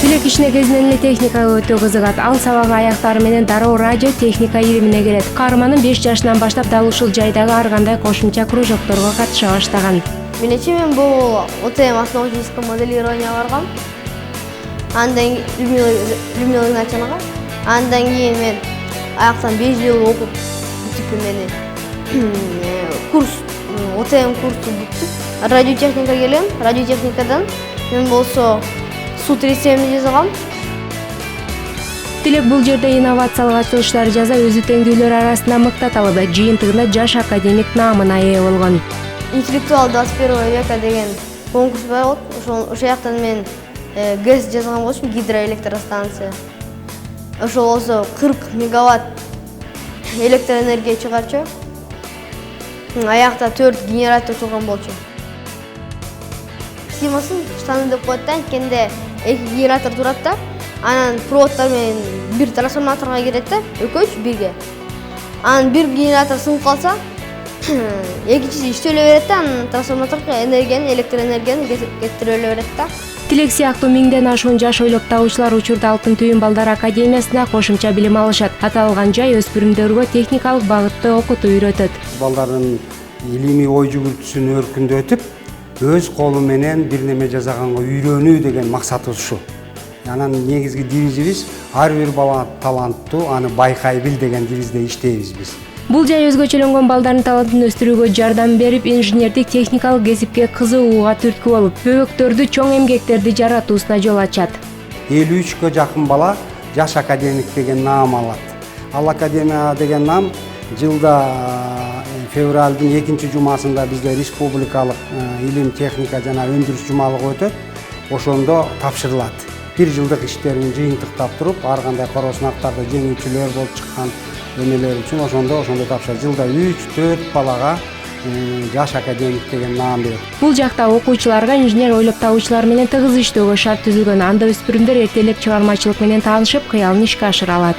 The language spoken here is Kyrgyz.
Тилек ишине кезинен эле техникага өтө кызыгат. Ал сабак аяктары менен дароо радио техника илимине келет. Каарманым 5 жашынан баштап дал ушул жайдагы ар кандай кошумча кружокторго катыша баштаган. Менимче мен бул ОТМ основательское моделирование баргам. Андан Людмила Игнатьевнага. Андан кийин мен аяктан 5 жыл окуп бүтүп мени курс ОТМ курсу бүттүп радиотехника келем. Радиотехникадан мен болсо суд рецебини жазгам. Тилек бул жерде инновациялык ачылыштар жаза өзү теңдүүлөр арасында мыктаталып, жыйынтыгында жаш академик наамына ээ болгон. Интеллектуал 21 века деген конкурс бар. Ошол жактан мен ГЭС жазган болчумун, гидроэлектростанция. Ошол болсо 40 мегаватт электроэнергия чыгарчу. Аякта 4 генератор турган болчу. Схемасын штаны деп коет да, анткенде 2 генератор турат да, анан проводдор менен бир трансформаторго кирет да, экөөчү бирге. Анан бир генератор сынып калса, экинчиси иштеле берет да, анан трансформаторго электроэнергияны кетире берет да. Тилек сыяктуу миңден ашуун жаш ойлоп табуучулар учурда Алтын түйүн балдар академиясында кошумча билим алышат. Аталган жай өспүрүмдөргө техникалык багытты окутуу үйрөтөт. Балдардын илимий ой жүгүртүүсүн өркүндөтүп, өз колу менен бир неме жасаганга үйрөнүү деген максатыбыз ушу. Анан негизги девизибиз ар бир бала таланттуу, аны байкай бил деген девизде иштейбиз биз. Бул жай өзгөчөлөнгөн балдардын талантын өстүрүүгө жардам берип, инженердик техникалык кесипке кызыгууга түрткү болуп, бөбөктөрдү чоң эмгектерди жаратуусуна жол ачат. 53 жакын бала жаш академик деген наам алат. Ал академия деген наам жылда февралдын 2 жумасында бизде республикалык илим, техника жана өндүрүш жумалыгы өтөт. Ошондо тапшырылат. 1 жылдык иштерин жыйынтыктап туруп, ар кандай короо сынактарда жеңүүчүлөр болуп чыккан эмелер үчүн ошондо тапшырат. Жылда 3-4 балага жаш академик деген наам берет. Бул жакта окуучуларга инженер ойлоп табуучулар менен тыгыз иштөөгө шарт түзүлгөн. Анда өспүрүмдөр эртелеп чыгармачылык менен таанышып, кыялын ишке ашыра алат.